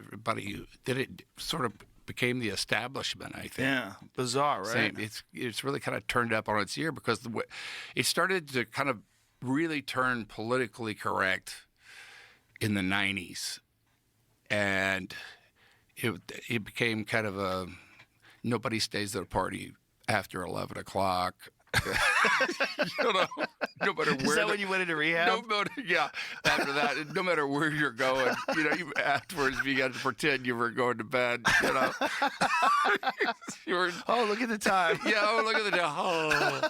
everybody did it sort of became the establishment, I think. Yeah, bizarre, right? Same. It's really kind of turned up on its ear because it started to kind of really turn politically correct in the 90s. And it became kind of a nobody stays at a party after 11 o'clock. You know, no matter where. Is that when you went into rehab? Yeah. After that, no matter where you're going, you know, you afterwards you got to pretend you were going to bed. You know. Oh, look at the time. Yeah. Oh, look at the time. Oh.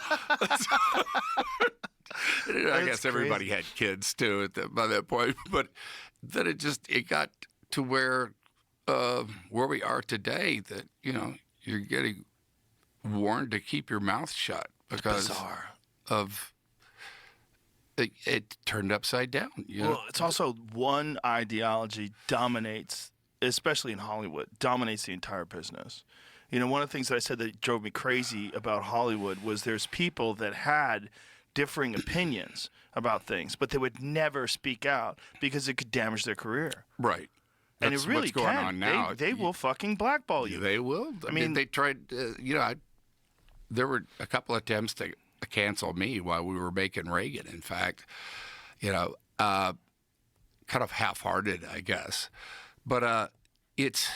I guess everybody had kids too by that point, but then it got to where we are today. That you know you're getting warned to keep your mouth shut. Because of it turned upside down. You know? Well, it's also one ideology dominates, especially in Hollywood, dominates the entire business. You know, one of the things that I said that drove me crazy about Hollywood was there's people that had differing opinions about things, but they would never speak out because it could damage their career. Right. And That's it really what's going can. on now. They will fucking blackball you. They will. I mean, they tried. There were a couple attempts to cancel me while we were making Reagan. In fact, you know, kind of half-hearted, I guess. But it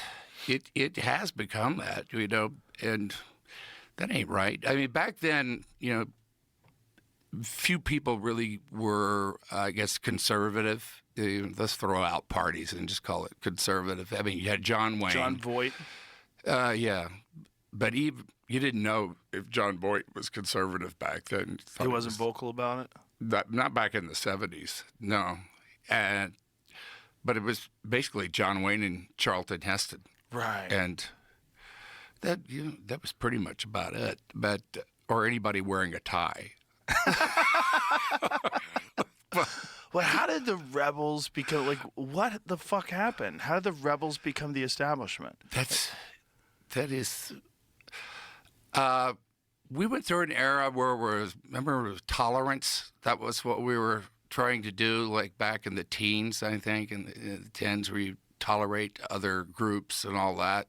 has become that, you know, and that ain't right. I mean, back then, you know, few people really were, I guess, conservative. Let's throw out parties and just call it conservative. I mean, you had John Wayne. John Voight. Yeah. But you didn't know if John Voight was conservative back then. He wasn't vocal about it? Not back in the 70s, no. But it was basically John Wayne and Charlton Heston. Right. And that was pretty much about it. But or anybody wearing a tie. Well, how did the rebels become, like, what the fuck happened? How did the rebels become the establishment? That is... we went through an era where remember tolerance. That was what we were trying to do, like back in the teens, I think, in the teens, where you tolerate other groups and all that.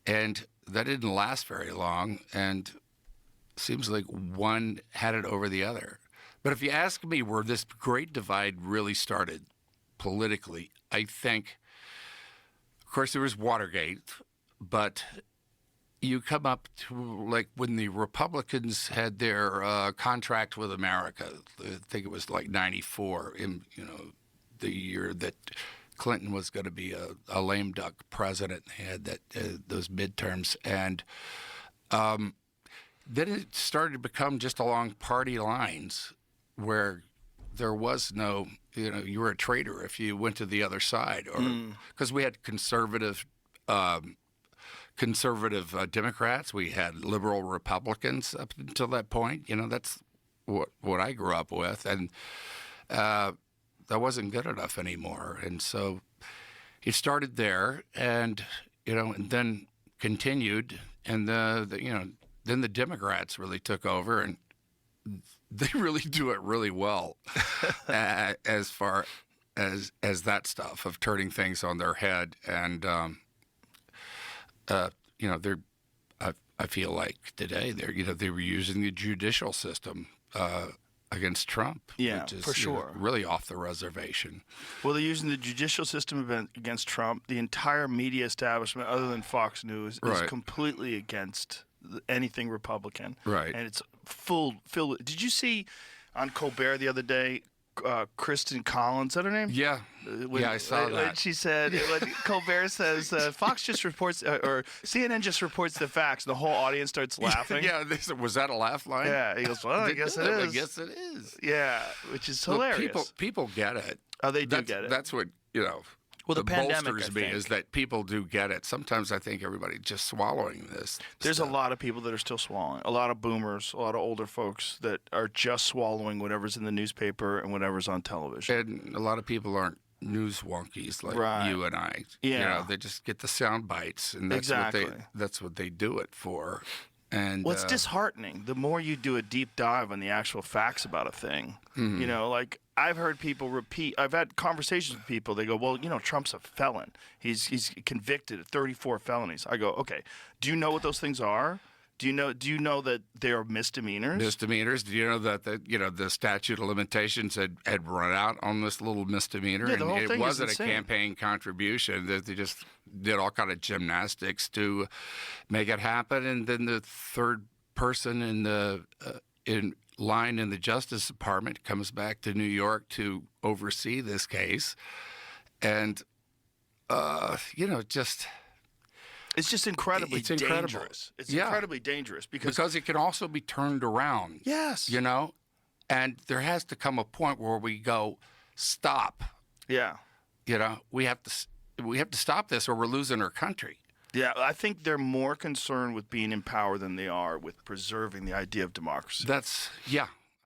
And that didn't last very long. And it seems like one had it over the other. But if you ask me where this great divide really started politically, I think, of course, there was Watergate, but you come up to like when the Republicans had their contract with America. I think it was like '94, in the year that Clinton was going to be a lame duck president. They had those midterms, and then it started to become just along party lines, where there was no, you were a traitor if you went to the other side, or because we had conservative Democrats, we had liberal Republicans up until that point. That's what I grew up with, and that wasn't good enough anymore. And so it started there, and and then continued, and then the Democrats really took over, and they really do it really well as far as that stuff of turning things on their head. And I feel like today they were using the judicial system against Trump. Yeah, which is, for sure. Really off the reservation. Well, they're using the judicial system against Trump. The entire media establishment, other than Fox News, is completely against anything Republican. Right. And it's filled. Did you see on Colbert the other day, Kristen Collins, is that her name? Yeah. I saw that. When she said, when Colbert says, Fox just reports, or CNN just reports the facts, and the whole audience starts laughing. Yeah, they said, was that a laugh line? Yeah, he goes, well, I guess it is. I guess it is. Yeah, which is hilarious. Look, people get it. Oh, they do get it. That's what, Well, the pandemic, bolsters me is that people do get it. Sometimes I think everybody's just swallowing this. There's a lot of people that are still swallowing. A lot of boomers, a lot of older folks that are just swallowing whatever's in the newspaper and whatever's on television. And a lot of people aren't news wonkies like you and I. Yeah. They just get the sound bites, and that's what they do it for. And it's disheartening. The more you do a deep dive on the actual facts about a thing, like I've heard people repeat. I've had conversations with people. They go, "Well, Trump's a felon. He's convicted of 34 felonies." I go, "Okay. Do you know what those things are? Do you know that they are misdemeanors?" Misdemeanors. Do you know that the statute of limitations had run out on this little misdemeanor? Yeah, the whole and thing it is wasn't a insane. campaign contribution. That they just did all kind of gymnastics to make it happen. And then the third person in line in the Justice Department comes back to New York to oversee this case, and just. It's just incredibly It's incredible. dangerous. It's Yeah. incredibly dangerous because It can also be turned around. yes, And there has to come a point where we go, stop. yeah. We have to stop this, or we're losing our country. Yeah, I think they're more concerned with being in power than they are with preserving the idea of democracy. That's